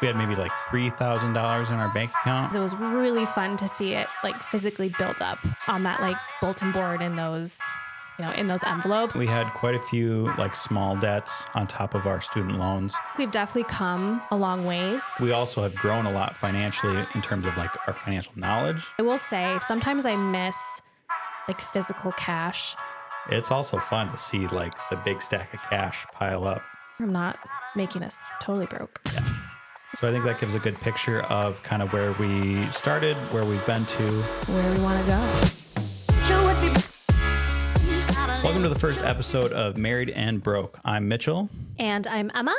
We had maybe like $3,000 in our bank account. It was really fun to see it like physically built up on that like bulletin board in those, in those envelopes. We had quite a few like small debts on top of our student loans. We've definitely come a long ways. We also have grown a lot financially in terms of like our financial knowledge. I will say sometimes I miss like physical cash. It's also fun to see like the big stack of cash pile up. I'm not making us totally broke. Yeah. So I think that gives a good picture of kind of where we started, where we've been to, where we want to go. Welcome to the first episode of Married and Broke. I'm Mitchell. And I'm Emma.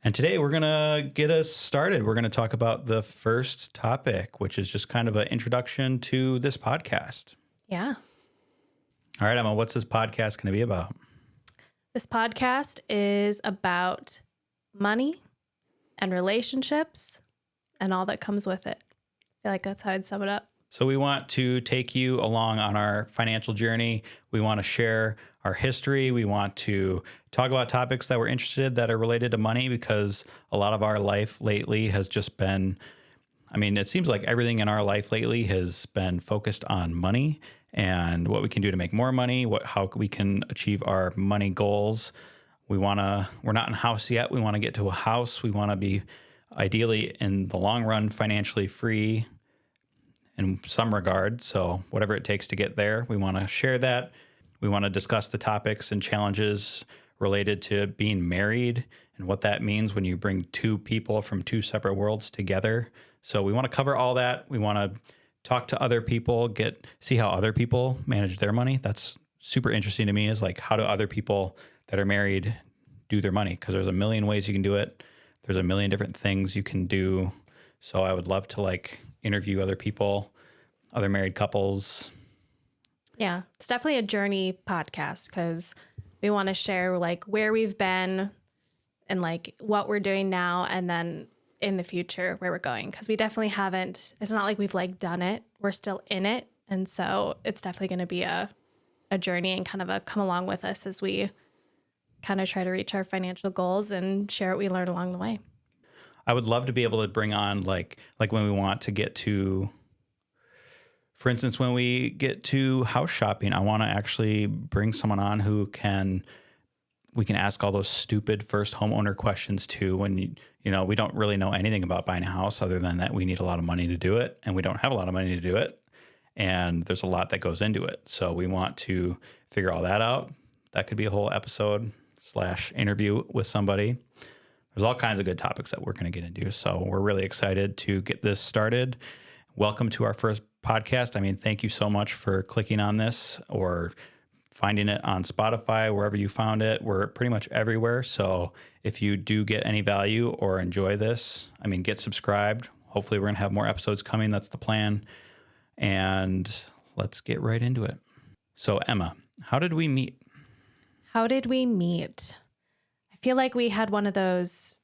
And today we're going to get us started. We're going to talk about the first topic, which is just kind of an introduction to this podcast. Yeah. All right, Emma, what's this podcast going to be about? This podcast is about money and relationships and all that comes with it. I feel like that's how I'd sum it up. So we want to take you along on our financial journey. We want to share our history. We want to talk about topics that we're interested in that are related to money, because a lot of our life lately has just been, it seems like everything in our life lately has been focused on money and what we can do to make more money, how we can achieve our money goals. We're not in a house yet. We want to get to a house. We want to be ideally in the long run financially free in some regard. So whatever it takes to get there, we want to share that. We want to discuss the topics and challenges related to being married and what that means when you bring two people from two separate worlds together. So we want to cover all that. We want to talk to other people, see how other people manage their money. That's super interesting to me, is like, how do other people that are married do their money? Because there's a million ways you can do it. There's a million different things you can do. So I would love to interview other people, other married couples. Yeah, it's definitely a journey podcast, because we want to share where we've been and what we're doing now, and then in the future where we're going, because we definitely haven't. It's not like we've done it. We're still in it, and so it's definitely going to be a journey and kind of a come along with us as we kind of try to reach our financial goals and share what we learned along the way. I would love to be able to bring on like when we want to get to, for instance, when we get to house shopping, I want to actually bring someone on who we can ask all those stupid first homeowner questions to, when we don't really know anything about buying a house other than that we need a lot of money to do it, and we don't have a lot of money to do it, and there's a lot that goes into it. So we want to figure all that out. That could be a whole episode / interview with somebody. There's all kinds of good topics that we're going to get into. So we're really excited to get this started. Welcome to our first podcast. Thank you so much for clicking on this or finding it on Spotify, wherever you found it. We're pretty much everywhere. So if you do get any value or enjoy this, get subscribed. Hopefully we're going to have more episodes coming. That's the plan. And let's get right into it. So Emma, how did we meet? How did we meet? I feel like we had one of those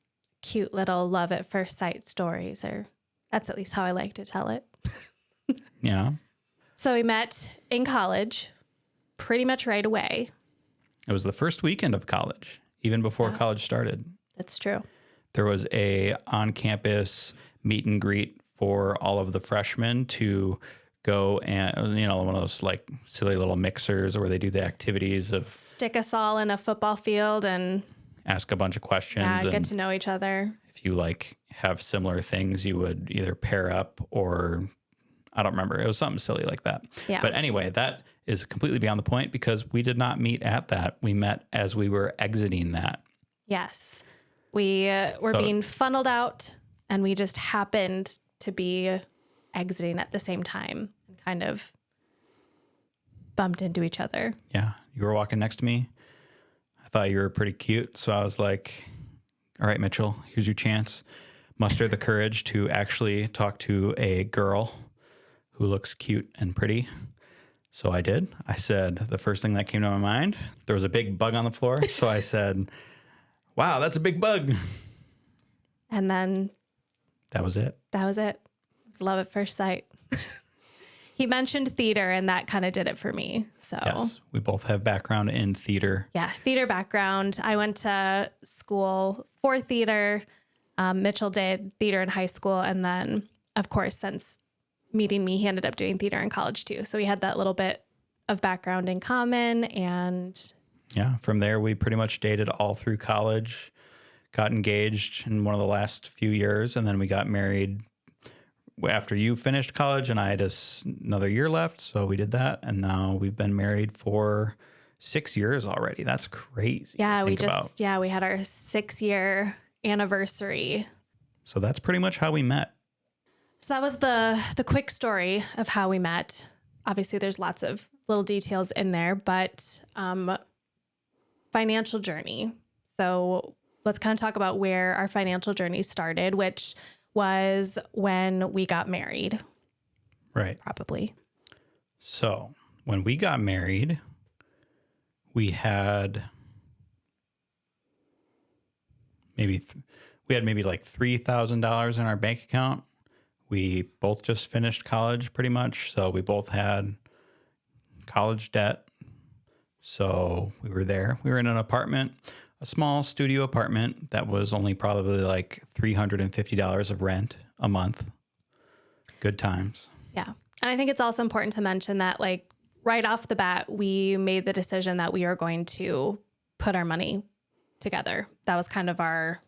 cute little love at first sight stories, or that's at least how I like to tell it. Yeah. So we met in college pretty much right away. It was the first weekend of college, even before college started. That's true. There was a on-campus meet and greet for all of the freshmen to go and, one of those silly little mixers where they do the activities of stick us all in a football field and ask a bunch of questions. Yeah, get to know each other. If you have similar things, you would either pair up or I don't remember. It was something silly like that. Yeah. But anyway, that is completely beyond the point, because we did not meet at that. We met as we were exiting that. Yes. We were being funneled out, and we just happened to be exiting at the same time and kind of bumped into each other. Yeah. You were walking next to me. I thought you were pretty cute. So I was like, all right, Mitchell, here's your chance. Muster the courage to actually talk to a girl who looks cute and pretty. So I did. I said, the first thing that came to my mind, there was a big bug on the floor. So I said, wow, that's a big bug. And then that was it. That was it. It was love at first sight. He mentioned theater, and that kind of did it for me. So yes, we both have background in theater. Yeah, theater background. I went to school for theater. Mitchell did theater in high school. And then, of course, since meeting me, he ended up doing theater in college too. So we had that little bit of background in common. And Yeah, from there, we pretty much dated all through college, got engaged in one of the last few years, and then we got married after you finished college, and I had another year left. So we did that. And now we've been married for 6 years already. That's crazy. yeah, to we think about. just, yeah, we had our 6-year anniversary. So that's pretty much how we met. So that was the quick story of how we met. Obviously, there's lots of little details in there, but financial journey. So let's kind of talk about where our financial journey started, which was when we got married. Right. Probably. So when we got married, we had maybe like $3,000 in our bank account. We both just finished college pretty much. So we both had college debt. So we were there. We were in an apartment, a small studio apartment that was only probably like $350 of rent a month. Good times. Yeah. And I think it's also important to mention that, like, right off the bat, we made the decision that we are going to put our money together. That was kind of our...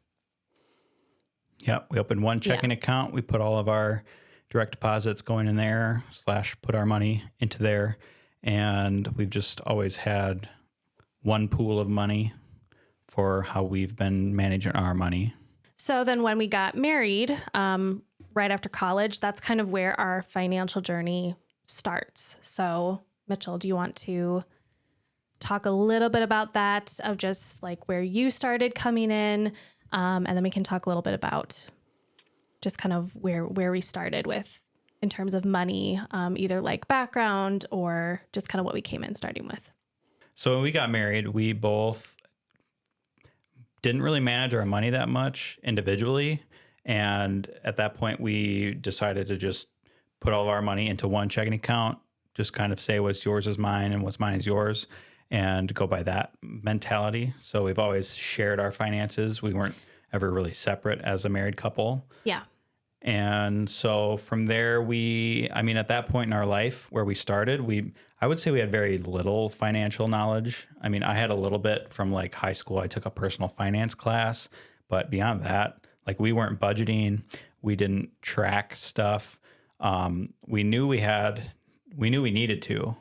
Yeah, we opened one checking account. We put all of our direct deposits going in there / put our money into there. And we've just always had one pool of money for how we've been managing our money. So then when we got married, right after college, that's kind of where our financial journey starts. So Mitchell, do you want to talk a little bit about that, of just like where you started coming in? And then we can talk a little bit about just kind of where we started with in terms of money, either like background or just kind of what we came in starting with. So when we got married, we both didn't really manage our money that much individually. And at that point, we decided to just put all of our money into one checking account, just kind of say what's yours is mine and what's mine is yours, and go by that mentality. So we've always shared our finances. We weren't ever really separate as a married couple. Yeah. And so from there, at that point in our life where we started, I would say we had very little financial knowledge. I mean, I had a little bit from like high school. I took a personal finance class, but beyond that, like we weren't budgeting. We didn't track stuff. We knew we needed to,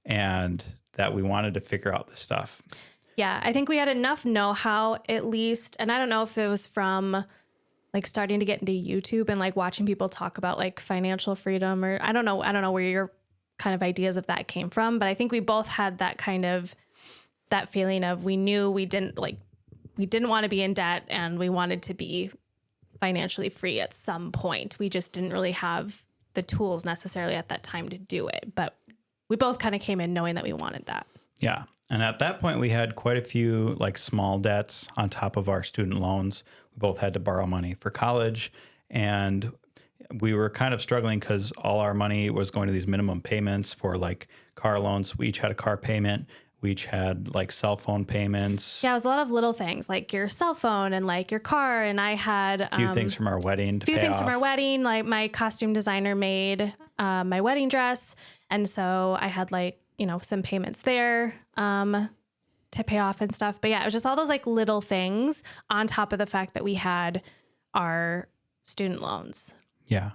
and that we wanted to figure out this stuff. Yeah. I think we had enough know-how at least. And I don't know if it was from like starting to get into YouTube and like watching people talk about like financial freedom, or I don't know where your kind of ideas of that came from, but I think we both had that kind of, that feeling of, we knew we didn't want to be in debt and we wanted to be financially free at some point. We just didn't really have the tools necessarily at that time to do it, but we both kind of came in knowing that we wanted that. Yeah. And at that point, we had quite a few like small debts on top of our student loans. We both had to borrow money for college, and we were kind of struggling because all our money was going to these minimum payments for like car loans. We each had a car payment. We each had like cell phone payments. Yeah, it was a lot of little things like your cell phone and like your car. And I had a few things from our wedding to pay off. From our wedding, like my costume designer made my wedding dress. And so I had like, some payments there to pay off and stuff. But yeah, it was just all those like little things on top of the fact that we had our student loans. Yeah.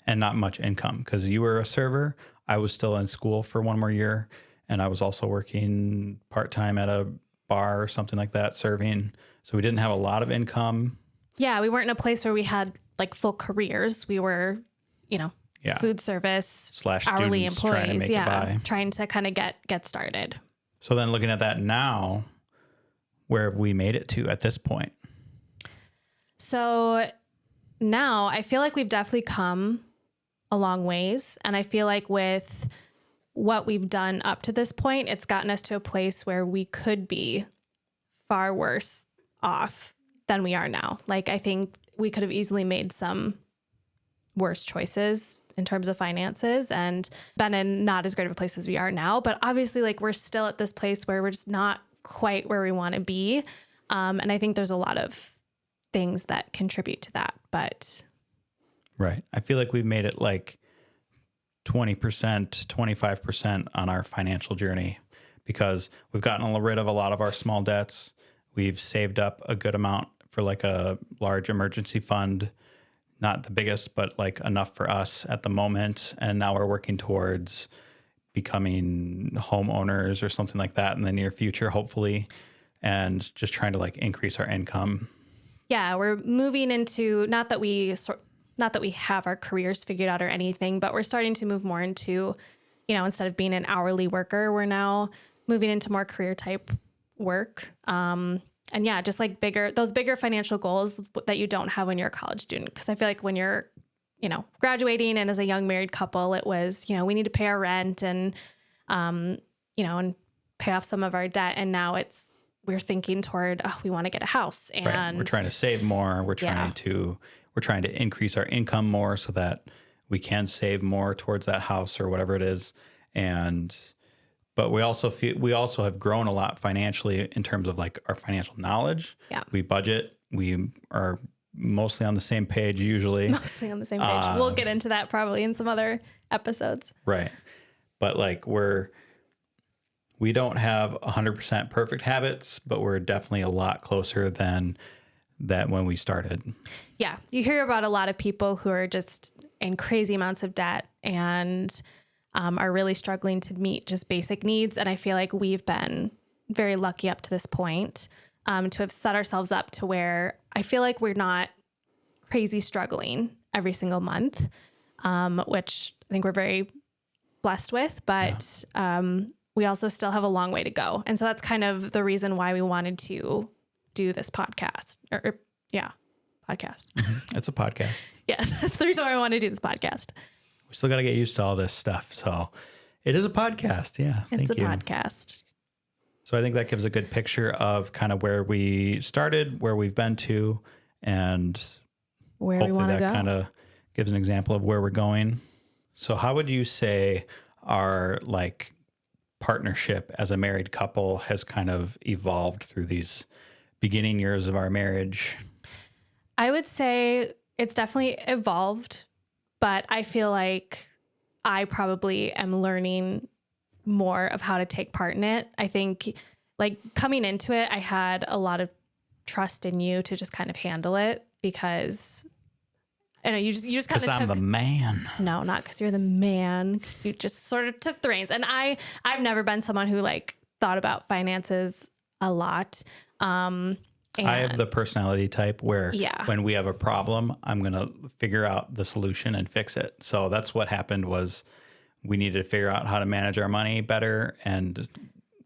And not much income because you were a server. I was still in school for one more year. And I was also working part-time at a bar or something like that, serving. So we didn't have a lot of income. Yeah, we weren't in a place where we had like full careers. We were, food service / hourly students employees. trying to make it by. Trying to kind of get started. So then looking at that now, where have we made it to at this point? So now I feel like we've definitely come a long ways. And I feel like with what we've done up to this point, it's gotten us to a place where we could be far worse off than we are now. Like, I think we could have easily made some worse choices in terms of finances and been in not as great of a place as we are now. But obviously, like, we're still at this place where we're just not quite where we want to be. And I think there's a lot of things that contribute to that. But Right. I feel like we've made it like 20%, 25% on our financial journey because we've gotten rid of a lot of our small debts. We've saved up a good amount for like a large emergency fund, not the biggest, but like enough for us at the moment. And now we're working towards becoming homeowners or something like that in the near future, hopefully, and just trying to like increase our income. yeah, we're moving into, not that we have our careers figured out or anything, but we're starting to move more into, instead of being an hourly worker, we're now moving into more career type work. And yeah, just like those bigger financial goals that you don't have when you're a college student. Cause I feel like when you're, graduating and as a young married couple, it was, we need to pay our rent and, and pay off some of our debt. And now we're thinking toward, we want to get a house and right. We're trying to save more. We're trying to increase our income more so that we can save more towards that house or whatever it is. But we also have grown a lot financially in terms of like our financial knowledge. Yeah. We budget. We are mostly on the same page usually. Mostly on the same page. We'll get into that probably in some other episodes. Right. But like we don't have 100% perfect habits, but we're definitely a lot closer than that when we started. Yeah. You hear about a lot of people who are just in crazy amounts of debt and are really struggling to meet just basic needs. And I feel like we've been very lucky up to this point to have set ourselves up to where I feel like we're not crazy struggling every single month, which I think we're very blessed with, but we also still have a long way to go. And so that's kind of the reason why we wanted to do this podcast podcast. Mm-hmm. It's a podcast. Yes. That's the reason why I want to do this podcast. We still got to get used to all this stuff. So it is a podcast. Yeah. It's a podcast. So I think that gives a good picture of kind of where we started, where we've been to, and where we want to go. That kind of gives an example of where we're going. So how would you say our like partnership as a married couple has kind of evolved through these beginning years of our marriage? I would say it's definitely evolved, but I feel like I probably am learning more of how to take part in it. I think like coming into it, I had a lot of trust in you to just kind of handle it because I know you just kind of took. I'm the man. No, not because you're the man. You just sort of took the reins. And I've never been someone who like thought about finances a lot. I have the personality type where when we have a problem, I'm going to figure out the solution and fix it. So that's what happened was we needed to figure out how to manage our money better and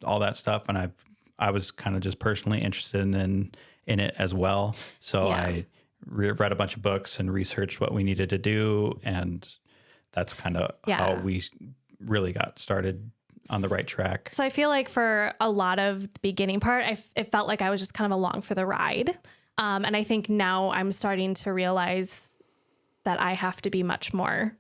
all that stuff. And I was kind of just personally interested in it as well. So I read a bunch of books and researched what we needed to do. And that's kind of how we really got started on the right track. So I feel like for a lot of the beginning part, it felt like I was just kind of along for the ride. And I think now I'm starting to realize that I have to be much more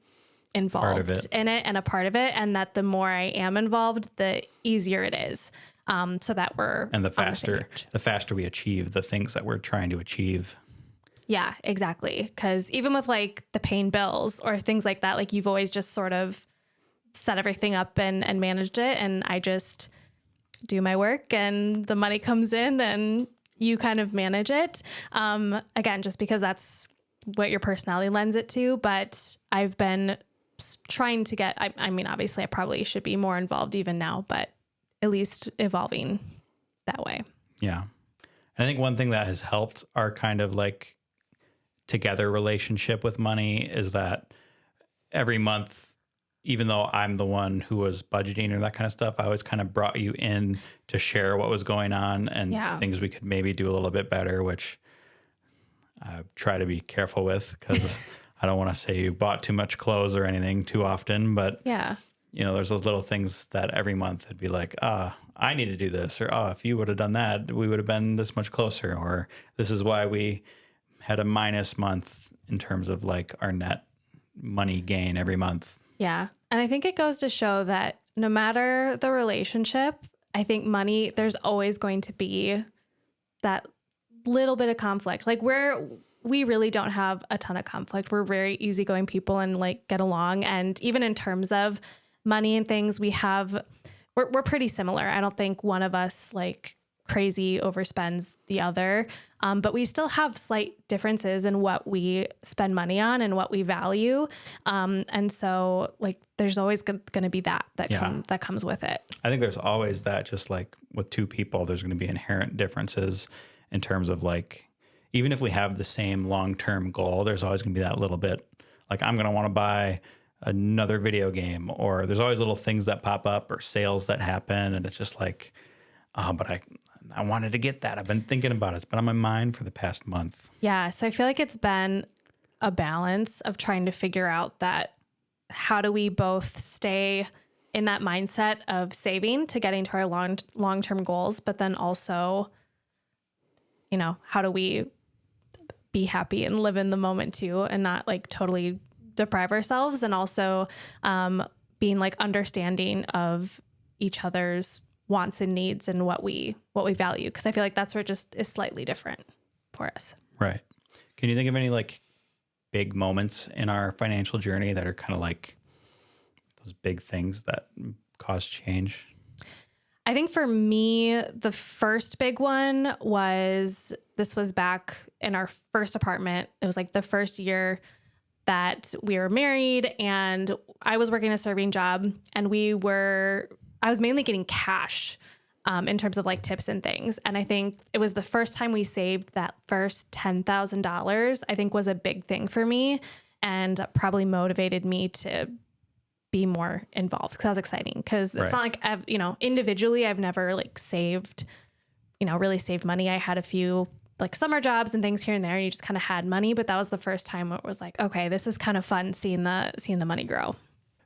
involved in it and a part of it. And that the more I am involved, the easier it is. So that we're and the faster we achieve the things that we're trying to achieve. Yeah, exactly. Because even with like the paying bills or things like that, like you've always just sort of set everything up and managed it. And I just do my work and the money comes in and you kind of manage it. Again, just because that's what your personality lends it to. But I've been trying to get, I mean, obviously I probably should be more involved even now, but at least evolving that way. Yeah. And I think one thing that has helped our kind of like together relationship with money is that every month, even though I'm the one who was budgeting or that kind of stuff, I always kind of brought you in to share what was going on and things we could maybe do a little bit better, which I try to be careful with because I don't want to say you bought too much clothes or anything too often, but you know, there's those little things that every month it'd be like, I need to do this, or if you would have done that, we would have been this much closer, or this is why we had a minus month in terms of like our net money gain every month. Yeah. And I think it goes to show that no matter the relationship, I think money, there's always going to be that little bit of conflict. Like we really don't have a ton of conflict. We're very easygoing people and like get along. And even in terms of money and things, we're pretty similar. I don't think one of us like crazy overspends the other. But we still have slight differences in what we spend money on and what we value. And so like, there's always going to be that comes with it. I think there's always that, just like with two people, there's going to be inherent differences in terms of like, even if we have the same long-term goal, there's always going to be that little bit like, I'm going to want to buy another video game, or there's always little things that pop up or sales that happen. And it's just like, but I wanted to get that. I've been thinking about it. It's been on my mind for the past month. Yeah. So I feel like it's been a balance of trying to figure out that how do we both stay in that mindset of saving to getting to our long-term goals, but then also, you know, how do we be happy and live in the moment too, and not like totally deprive ourselves, and also being like understanding of each other's wants and needs and what we value. Cause I feel like that's where it just is slightly different for us. Right. Can you think of any like big moments in our financial journey that are kind of like those big things that cause change? I think for me, the first big one was back in our first apartment. It was like the first year that we were married, and I was working a serving job, and I was mainly getting cash in terms of like tips and things. And I think it was the first time we saved that first $10,000, I think was a big thing for me, and probably motivated me to be more involved, because that was exciting. Cause it's not like individually, I've never like saved, really saved money. I had a few like summer jobs and things here and there, and you just kind of had money, but that was the first time it was like, okay, this is kind of fun seeing the money grow.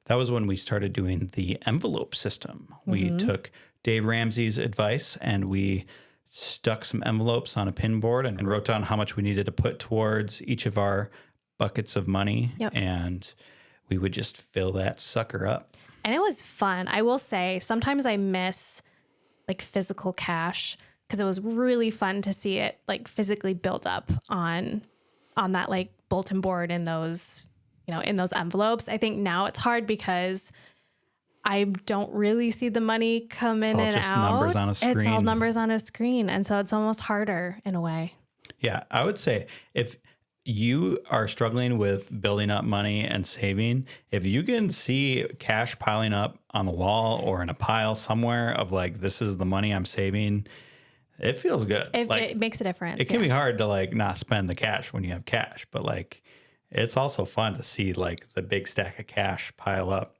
That was when we started doing the envelope system. We took Dave Ramsey's advice and we stuck some envelopes on a pin board and wrote down how much we needed to put towards each of our buckets of money. Yep. And we would just fill that sucker up. And it was fun. I will say sometimes I miss like physical cash, because it was really fun to see it like physically build up on that like bulletin board in those envelopes. I think now it's hard because I don't really see the money come in and out. Numbers on a screen. It's all numbers on a screen. And so it's almost harder in a way. Yeah. I would say if you are struggling with building up money and saving, if you can see cash piling up on the wall or in a pile somewhere of like, this is the money I'm saving, it feels good. It makes a difference. It can be hard to like not spend the cash when you have cash, but like it's also fun to see like the big stack of cash pile up.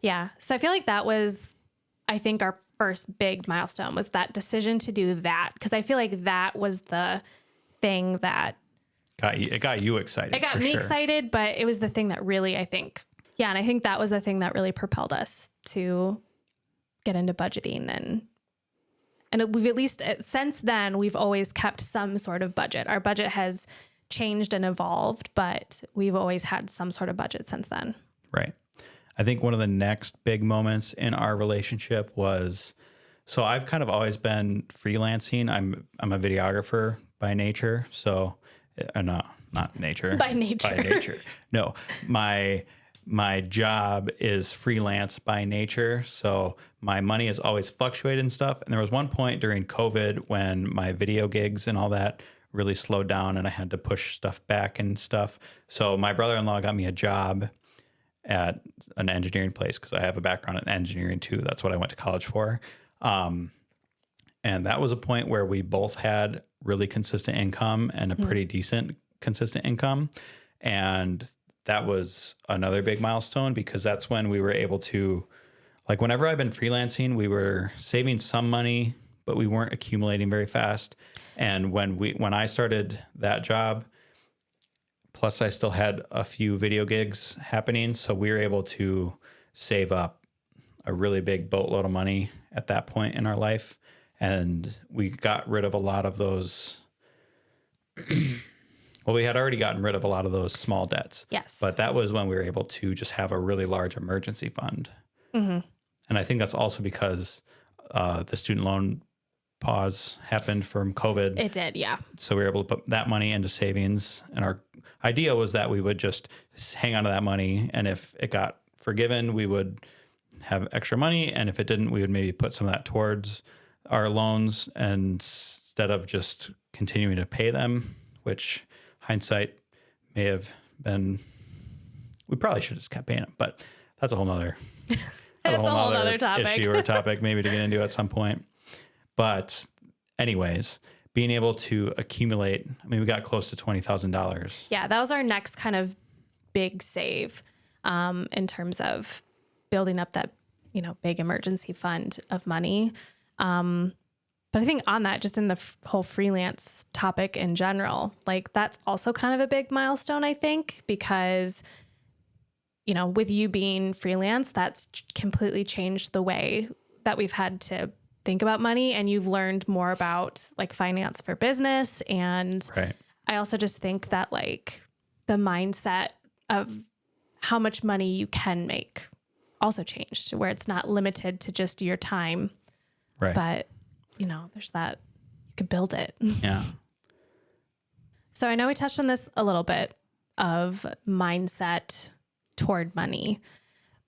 Yeah. So I feel like that was, I think, our first big milestone was that decision to do that. Because I feel like that was the thing that it got you excited. It got me excited, but it was the thing that really, I think, and I think that was the thing that really propelled us to get into budgeting. And we've at least, since then, we've always kept some sort of budget. Our budget has changed and evolved, but we've always had some sort of budget since then. Right. I think one of the next big moments in our relationship was, so I've kind of always been freelancing. I'm a videographer by nature. So no, not nature. By nature. By nature. No, my job is freelance by nature. So my money has always fluctuated and stuff. And there was one point during COVID when my video gigs and all that really slowed down and I had to push stuff back and stuff. So my brother-in-law got me a job at an engineering place, because I have a background in engineering too. That's what I went to college for. And that was a point where we both had really consistent income and a pretty decent consistent income. And that was another big milestone, because that's when we were able to, like, whenever I've been freelancing, we were saving some money, but we weren't accumulating very fast. And when I started that job, plus I still had a few video gigs happening, so we were able to save up a really big boatload of money at that point in our life. And we got rid of a lot of those. Well, we had already gotten rid of a lot of those small debts. Yes. But that was when we were able to just have a really large emergency fund. Mm-hmm. And I think that's also because the student loan pause happened from COVID. It did, yeah. So we were able to put that money into savings. And our idea was that we would just hang on to that money. And if it got forgiven, we would have extra money. And if it didn't, we would maybe put some of that towards our loans and instead of just continuing to pay them, which hindsight may have been, we probably should have just kept paying them, but that's a whole nother, That's a whole nother topic. issue or topic maybe to get into at some point. But anyways, being able to accumulate, I mean, we got close to $20,000. Yeah, that was our next kind of big save in terms of building up that, big emergency fund of money. But I think on that, just in the whole freelance topic in general, like that's also kind of a big milestone, I think, because, with you being freelance, that's completely changed the way that we've had to think about money. And you've learned more about like finance for business. And Right. I also just think that like the mindset of how much money you can make also changed, where it's not limited to just your time, Right. but there's that you could build it. Yeah. So I know we touched on this a little bit of mindset toward money,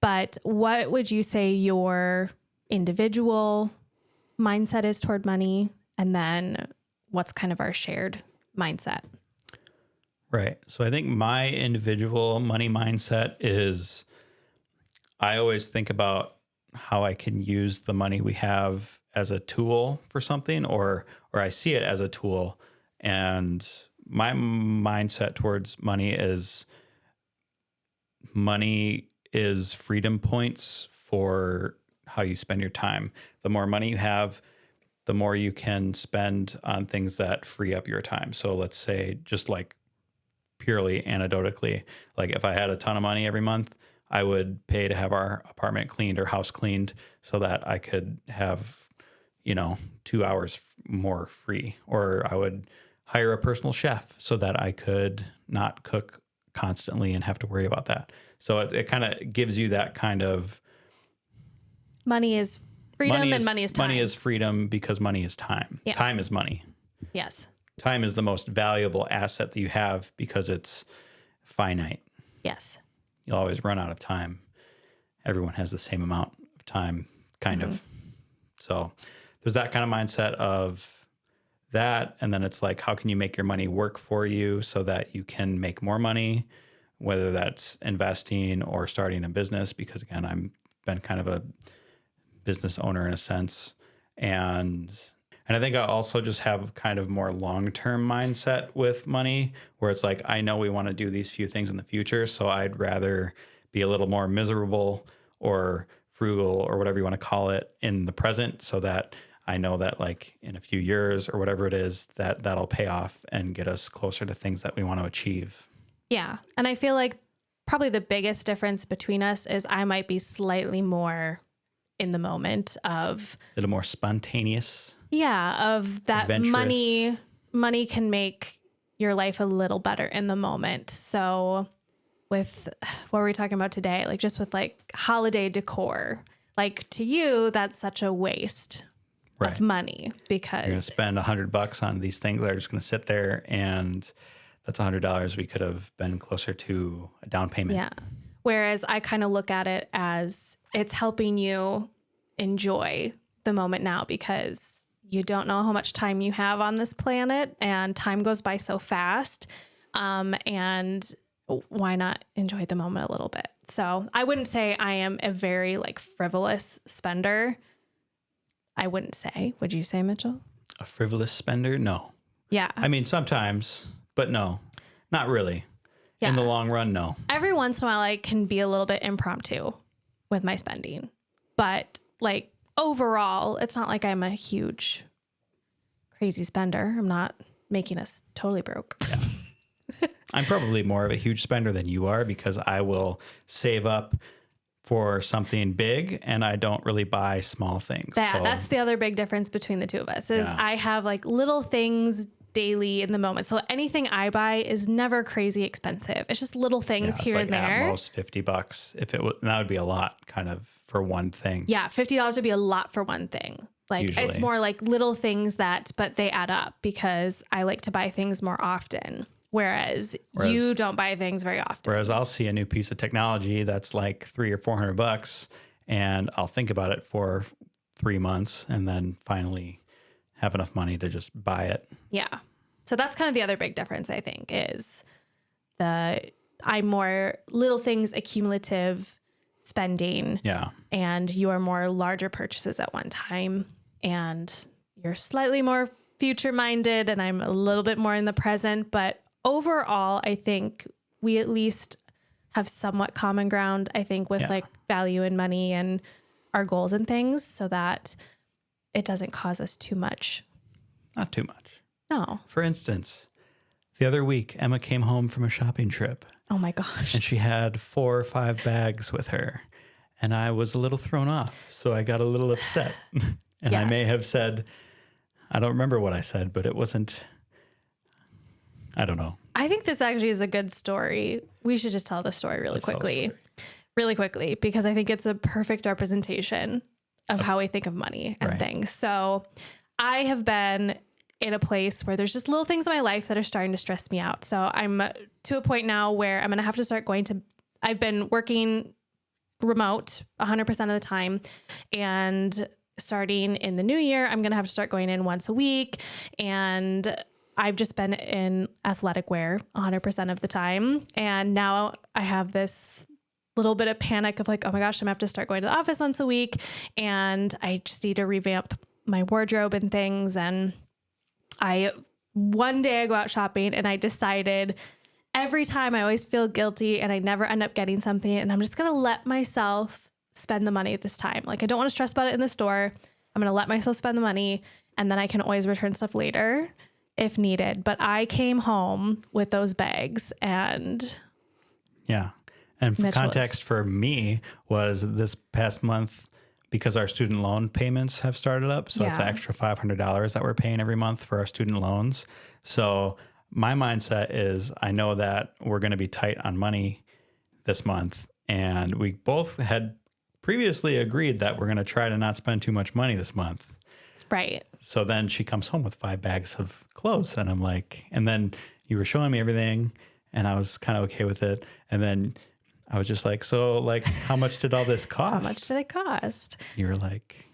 but what would you say your individual mindset is toward money? And then what's kind of our shared mindset? Right. So I think my individual money mindset is I always think about how I can use the money we have as a tool for something, or I see it as a tool. And my mindset towards money is freedom points for how you spend your time. The more money you have, the more you can spend on things that free up your time. So let's say, just like purely anecdotally, like if I had a ton of money every month, I would pay to have our apartment cleaned or house cleaned so that I could have, 2 hours more free. Or I would hire a personal chef so that I could not cook constantly and have to worry about that. So it kind of gives you that kind of Money is freedom and money is time. Money is freedom because money is time. Yeah. Time is money. Yes. Time is the most valuable asset that you have because it's finite. Yes. You'll always run out of time. Everyone has the same amount of time, kind of. So there's that kind of mindset of that. And then it's like, how can you make your money work for you so that you can make more money, whether that's investing or starting a business? Because again, I've been kind of a business owner in a sense. And I think I also just have kind of more long-term mindset with money where it's like, I know we want to do these few things in the future. So I'd rather be a little more miserable or frugal or whatever you want to call it in the present so that I know that like in a few years or whatever it is that'll pay off and get us closer to things that we want to achieve. Yeah. And I feel like probably the biggest difference between us is I might be slightly more in the moment of A little more spontaneous. Yeah, of that Adventurous. money can make your life a little better in the moment. So with what were we talking about today? Like just with like holiday decor, like to you, that's such a waste of money because You're going to spend $100 on these things that are just going to sit there, and that's $100 we could have been closer to a down payment. yeah. Whereas I kind of look at it as it's helping you enjoy the moment now because you don't know how much time you have on this planet and time goes by so fast. And why not enjoy the moment a little bit? So I wouldn't say I am a very like frivolous spender. I wouldn't say. Would you say, Mitchell? A frivolous spender? No. Yeah. I mean, sometimes, but no, not really. Yeah. In the long run, no. Every once in a while, I can be a little bit impromptu with my spending. But like overall, it's not like I'm a huge crazy spender. I'm not making us totally broke. Yeah. I'm probably more of a huge spender than you are because I will save up for something big and I don't really buy small things. That's the other big difference between the two of us is I have like little things daily in the moment. So anything I buy is never crazy expensive. It's just little things here and there. At most $50. If it would, that would be a lot kind of for one thing. Yeah. $50 would be a lot for one thing. Like it's usually. more like little things but they add up because I like to buy things more often. Whereas you don't buy things very often. Whereas I'll see a new piece of technology that's like $300 or $400 and I'll think about it for 3 months and then finally have enough money to just buy it. Yeah. So that's kind of the other big difference, I think, is I'm more little things, accumulative spending. Yeah. And you are more larger purchases at one time. And you're slightly more future minded and I'm a little bit more in the present. But overall, I think we at least have somewhat common ground, I think, with like value in money and our goals and things so that it doesn't cause us too much. Not too much. No. For instance, the other week, Emma came home from a shopping trip. Oh my gosh. And she had 4 or 5 bags with her. And I was a little thrown off. So I got a little upset. And I may have said, I don't remember what I said, but it wasn't, I don't know. I think this actually is a good story. We should just tell the story really quickly, because I think it's a perfect representation of how we think of money and things. So I have been in a place where there's just little things in my life that are starting to stress me out. So I'm to a point now where I'm going to have to start I've been working remote 100% of the time, and starting in the new year, I'm going to have to start going in once a week. And I've just been in athletic wear 100% of the time. And now I have this little bit of panic of like, oh my gosh, I'm gonna have to start going to the office once a week. And I just need to revamp my wardrobe and things. And one day I go out shopping and I decided every time I always feel guilty and I never end up getting something. And I'm just going to let myself spend the money this time. Like, I don't want to stress about it in the store. I'm going to let myself spend the money and then I can always return stuff later if needed. But I came home with those bags and yeah. And for context for me was this past month, because our student loan payments have started up. So that's an extra $500 that we're paying every month for our student loans. So my mindset is I know that we're going to be tight on money this month. And we both had previously agreed that we're going to try to not spend too much money this month. Right. So then she comes home with 5 bags of clothes. And I'm like, and then you were showing me everything and I was kind of okay with it. And then I was just like, so like, how much did all this cost? How much did it cost? You were like,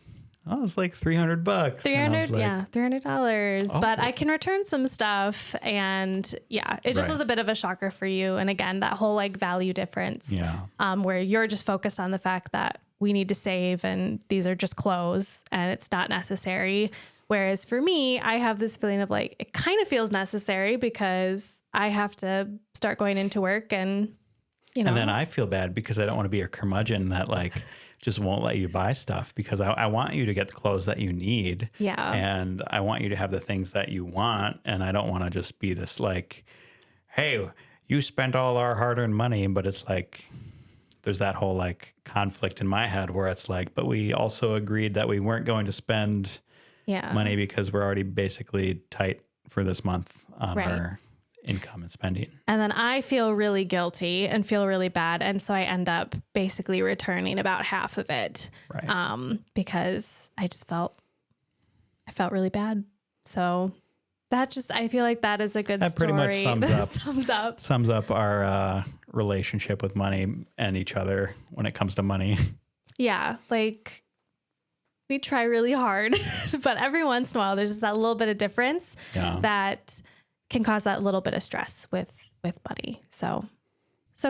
oh, it's like $300. $300, like, $300. Oh. But I can return some stuff. And yeah, it just was a bit of a shocker for you. And again, that whole like value difference, where you're just focused on the fact that we need to save and these are just clothes and it's not necessary. Whereas for me, I have this feeling of like, it kind of feels necessary because I have to start going into work and, you know. And then I feel bad because I don't want to be a curmudgeon that like just won't let you buy stuff, because I want you to get the clothes that you need. Yeah. And I want you to have the things that you want. And I don't want to just be this like, hey, you spent all our hard-earned money. But it's like, there's that whole like conflict in my head where it's like, but we also agreed that we weren't going to spend money because we're already basically tight for this month on our income and spending. And then I feel really guilty and feel really bad. And so I end up basically returning about half of it. Right. Because I felt really bad. So I feel like that is a good story. Pretty much sums up our relationship with money and each other when it comes to money. Yeah. Like, we try really hard, but every once in a while, there's just that little bit of difference that can cause that little bit of stress with money. So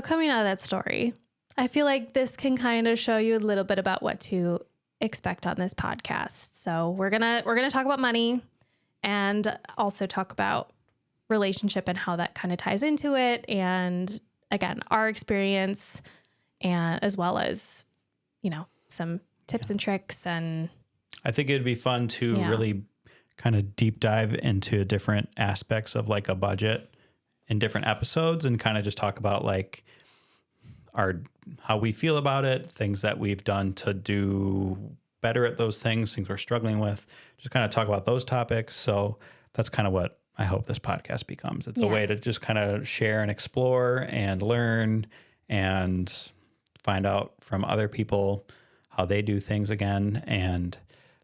coming out of that story, I feel like this can kind of show you a little bit about what to expect on this podcast. So we're going to talk about money and also talk about relationship and how that kind of ties into it. And again, our experience, and as well as, some tips and tricks. And I think it'd be fun to really kind of deep dive into different aspects of like a budget in different episodes and kind of just talk about like how we feel about it, things that we've done to do better at those things we're struggling with, just kind of talk about those topics. So that's kind of what I hope this podcast becomes. It's a way to just kind of share and explore and learn and find out from other people how they do things again. And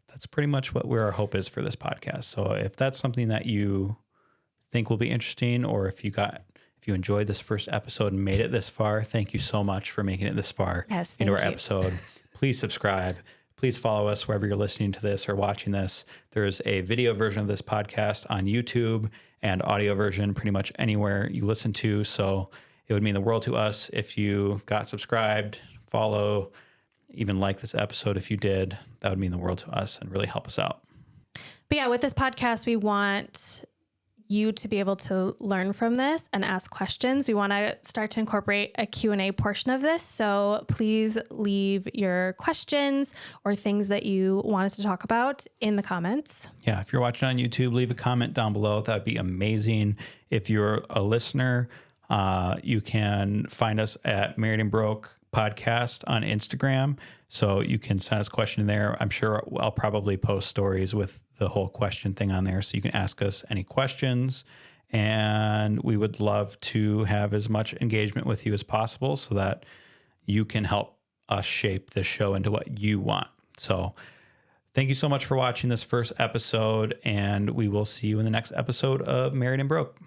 that's pretty much what where our hope is for this podcast. So if that's something that you think will be interesting, or if you enjoyed this first episode and made it this far, thank you so much for making it this far Yes, into our thank you. episode. Please subscribe. Please follow us wherever you're listening to this or watching this. There's a video version of this podcast on YouTube and audio version pretty much anywhere you listen to. So it would mean the world to us if you got subscribed, follow, even like this episode. If you did, that would mean the world to us and really help us out. But yeah, with this podcast, we want you to be able to learn from this and ask questions. We want to start to incorporate a Q&A portion of this. So please leave your questions or things that you want us to talk about in the comments. Yeah, if you're watching on YouTube, leave a comment down below. That would be amazing. If you're a listener, you can find us at Married and Broke Podcast on Instagram. So you can send us a question there. I'm sure I'll probably post stories with the whole question thing on there. So you can ask us any questions. And we would love to have as much engagement with you as possible so that you can help us shape this show into what you want. So thank you so much for watching this first episode, and we will see you in the next episode of Married and Broke.